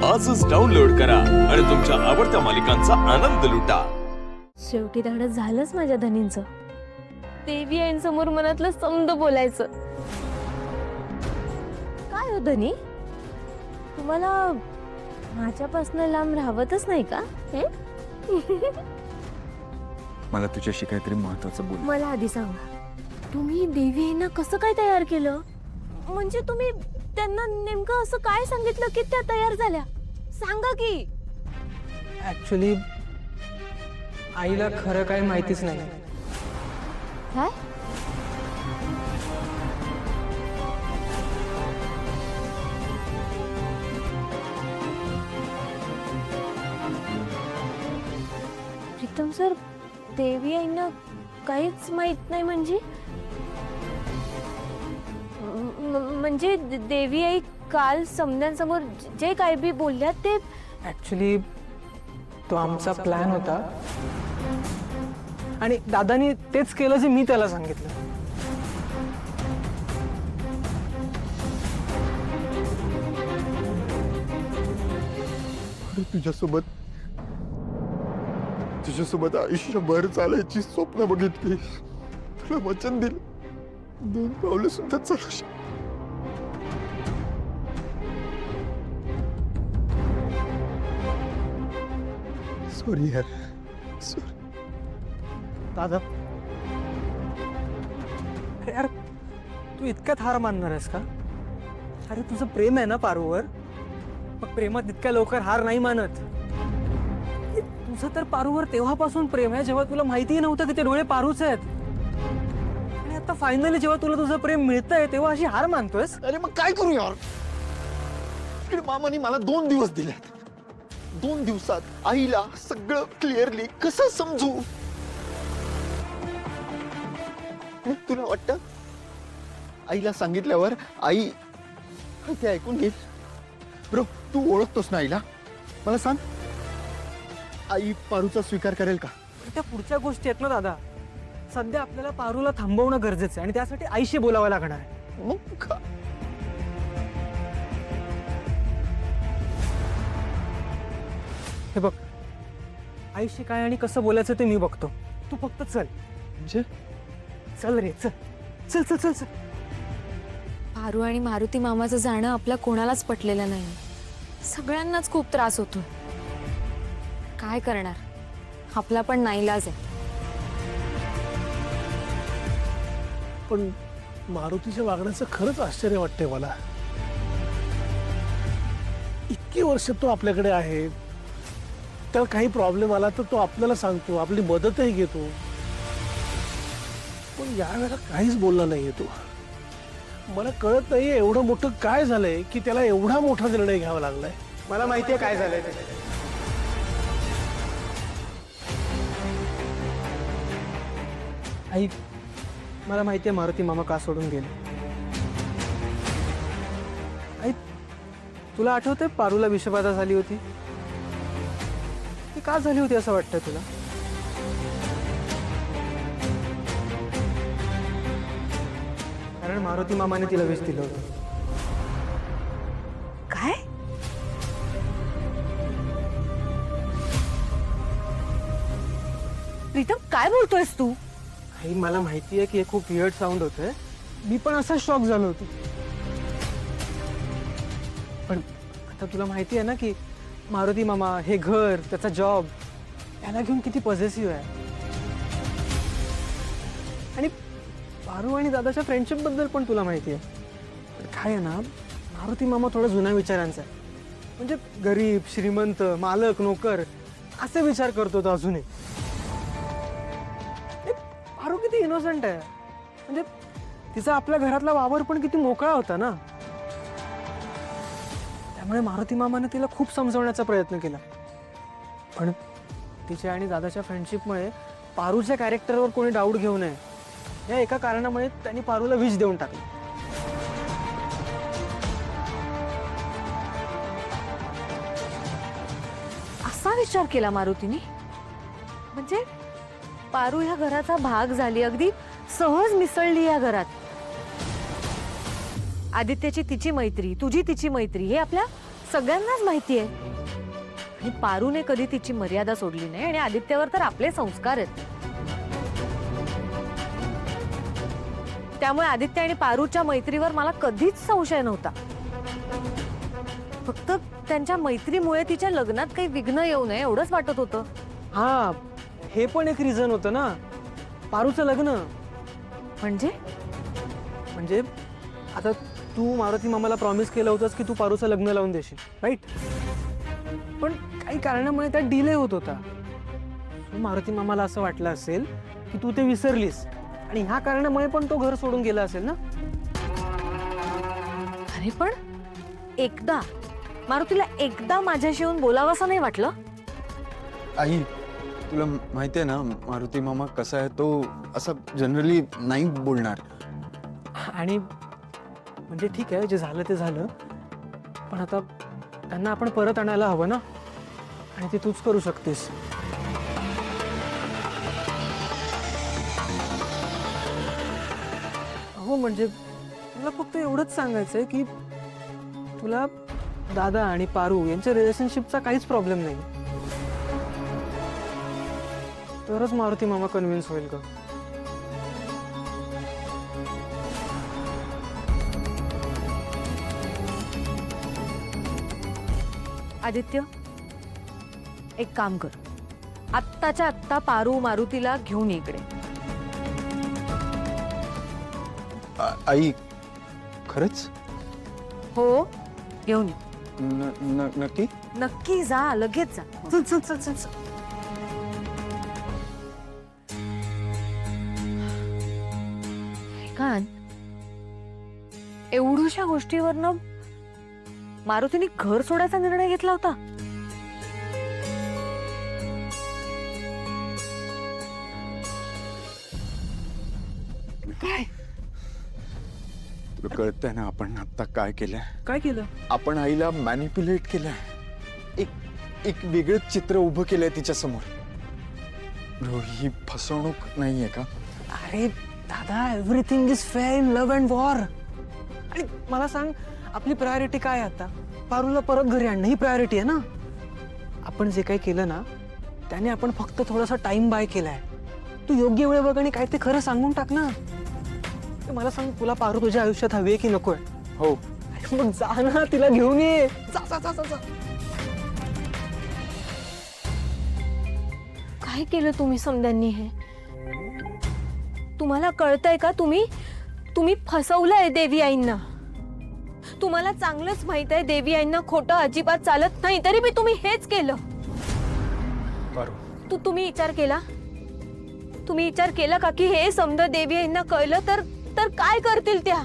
आजच डाउनलोड करा आणि तुमच्या आवडत्या मालिकांचा आनंद लुटा। शेवटी धाडस झालंच माझ्या धनींचं। देवी आईंसमोर मनातलं समद बोलायचं। काय हो धनी, तुम्हाला माझ्यापासून लांब राहवतच नाही का? मला तुझ्याशी काहीतरी महत्त्वाचं बोल। मला आधी सांगा, तुम्ही देवी आईंना कसं काय तयार केलं? म्हणजे तुम्ही त्यांना नेमकं असं काय सांगितलं की त्या तयार झाल्या? सांगा की। ऍक्च्युली आईला खरं काही माहितीच नाही। काय? प्रीतम सर, देवी आईंना काहीच माहित नाही म्हणजे? म्हणजे देवी आई काल समद्यांसमोर जे काही बी बोलल्या ते ऍक्च्युली तो आमचा प्लॅन होता आणि दादानी तेच केलं जे मी त्याला सांगितलं। तुझ्यासोबत आयुष्यभर चालायची स्वप्न बघितली, तुला वचन दिलं, 2 पावलं सुद्धा चालू सॉरी यार, सॉरी दादा, अरे यार तू इतक्यात हार मानणार आहेस का? अरे तुझं प्रेम आहे ना पारूवर, मग प्रेमात इतक्या लवकर हार नाही मानत। तुझं तर पारूवर तेव्हापासून प्रेम आहे जेव्हा तुला माहितीही नव्हतं की ते डोळे पारूच आहेत, आणि आता फायनली जेव्हा तुला तुझं प्रेम मिळतंय तेव्हा अशी हार मानतोयस? अरे मग काय करू यार? इकडे मामाने मला 2 दिवस दिलेत। 2 दिवसात आईला सगळं क्लिअरली कसं समजू? तुला वाटतं आईला सांगितल्यावर आई ते ऐकून घेईल? ब्रो, तू ओळखतोस ना आईला? मला सांग, आई पारूचा स्वीकार करेल का? त्या पुढच्या गोष्टी आहेत ना दादा। सध्या आपल्याला पारूला थांबवणं गरजेचं आहे आणि त्यासाठी आईशी बोलावं लागणार आहे। मग का? हे बघ, आईशी काय आणि कसं बोलायचं ते मी बघतो, तू फक्त चल। म्हणजे चल रे, चल चल चल चल चल। पारू आणि मारुती मामाचं जाणं आपल्या कोणालाच पटलेलं नाही। सगळ्यांनाच खूप त्रास होतो। काय करणार, आपला पण नाईलाज आहे। पण मारुतीच्या वागण्याचं खरंच आश्चर्य वाटतंय मला। इतकी वर्ष तो आपल्याकडे आहे, त्याला काही प्रॉब्लेम आला तर तो आपल्याला सांगतो, आपली मदतही घेतो, पण यावेळेला काहीच बोलला नाहीये तो। मला कळत नाहीये एवढं मोठं काय झालंय की त्याला एवढा मोठा निर्णय घ्यावा लागलाय। मला माहितीये काय झालंय ते। आई, मला माहितीये मारुती मामा का सोडून गेले। आई, तुला आठवतंय पारूला विषबाधा झाली होती? ती का झाली होती असं वाटतंय तुला? कारण मारुती मामाने तिला विष दिलं होतं। काय? प्रीतम, काय बोलतोयस तू? आई, मला माहितीये की हे खूप वियर्ड साऊंड होतंय, मी पण असा शॉक झालो होतो, पण आता तुला माहिती आहे ना की मारुती मामा, हे घर, त्याचा जॉब, याला घेऊन किती पॉझिटिव्ह आहे। आणि पारू आणि दादाच्या फ्रेंडशिप बद्दल पण तुला माहिती आहे। पण काय आहे ना, मारुती मामा थोडा जुन्या विचारांचा आहे, म्हणजे गरीब, श्रीमंत, मालक, नोकर असे विचार करतो तो अजूनही। पारू किती इनोसंट आहे, म्हणजे तिचा आपल्या घरातला वावर पण किती मोकळा होता ना। त्यामुळे मारुती मामाने तिला खूप समजवण्याचा प्रयत्न केला, पण तिच्या आणि दादाच्या फ्रेंडशिपमुळे पारूच्या कॅरेक्टरवर कोणी डाऊट घेऊ नये या एका कारणामुळे त्यांनी पारूला विष देऊन टाकलं। असा विचार केला मारुतीने? म्हणजे पारू ह्या घराचा भाग झाली, अगदी सहज मिसळली या घरात। आदित्यची तिची मैत्री, तुझी तिची मैत्री, हे आपल्या सगळ्यांनाच माहिती आहे. आणि पारूने कधी तिची मर्यादा सोडली नाही आणि आदित्यवर तर आपले संस्कार आहेत. त्यामुळे आदित्य आणि पारूच्या मैत्रीवर मला कधीच संशय नव्हता. फक्त त्यांच्या मैत्रीमुळे तिच्या लग्नात काही विघ्न येऊ नये एवढंच वाटत होतं. हा, हे पण एक रिझन होतं ना, पारूचं लग्न. म्हणजे आता तू मारुती मामाला प्रॉमिस केलं होतंस की तू पारूचं लग्न लावून देशील, राईट? पण काही कारणामुळे त्यात डिले होत होता. मारुती मामाला असं वाटलं असेल की तू ते विसरलीस आणि ह्या कारणामुळे पण तो घर सोडून गेला असेल ना. अरे पण एकदा मारुतीला एकदा माझ्याशी येऊन बोलावं असं नाही वाटलं? आई, तुला माहिती आहे ना मारुती मामा कसा आहे, तो असा जनरली नाही बोलणार. आणि म्हणजे ठीक आहे, जे झालं ते झालं, पण आता त्यांना आपण परत आणायला हवं ना, आणि ते तूच करू शकतेस. हो म्हणजे मला फक्त एवढंच सांगायचंय की तुला दादा आणि पारू यांच्या रिलेशनशिपचा काहीच प्रॉब्लेम नाही, तरच मारुती मामा कन्व्हिन्स होईल का? आदित्य, एक काम कर, आत्ताच्या आत्ता पारू मारुतीला घेऊन ये इकडे. आई, खरंच? हो, घेऊन ये. नक्की? नक्की जा, लगेच जा. चल चल चल चल चल. कान एवढ्याशा गोष्टीवरनं मारुतीने घर सोडायचा निर्णय घेतला होता. काय तुला कळतंय ना आपण आता काय केलंय? काय केलं? आपण आईला मॅनिप्युलेट केलंय. एक वेगळं चित्र उभं केलंय तिच्या समोर. ही फसवणूक नाहीये का? अरे दादा, everything is fair in love and war. आणि मला सांग, आपली प्रायोरिटी काय आहे आता? पारूला परत घरी आणणं ही प्रायोरिटी आहे ना. आपण जे काही केलं ना त्याने आपण फक्त थोडासा टाइम बाय केलाय. तू योग्य वेळ बघ आणि काय ते खरं सांगून टाक ना. मला सांग, तुला पारू तुझ्या आयुष्यात हवी आहे की नकोय? हो. मग जा ना, तिला घेऊन ये. जा जा जा जा. काय केलं तुम्ही समद्यांनी? हे तुम्हाला कळतंय का? तुम्ही फसवलंय देवी आईंना. तुम्हाला चांगलंच माहित आहे देवी आईंना खोटं अजिबात चालत नाही, तरी मी तुम्ही हेच केलं. पारू, तुम्ही विचार केला का की हे समजा देवी आईंना कळलं तर काय करतील त्या?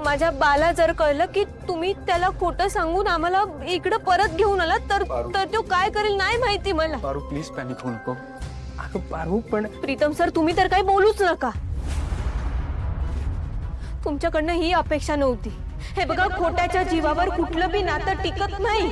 माझ्या बाला जर कळलं की तुम्ही त्याला खोटं सांगून आम्हाला इकडं परत घेऊन आला तर तो काय करेल नाही माहिती मला. पारू प्लीज पॅनिक होऊ नको. अगं पारू, पण प्रीतम सर, तुम्ही तर काही बोलूच नका. तुमच्याकडनं ही अपेक्षा नव्हती. हे बघा, खोट्याच्या जीवावर कुठलं बी नातं टिकत नाही.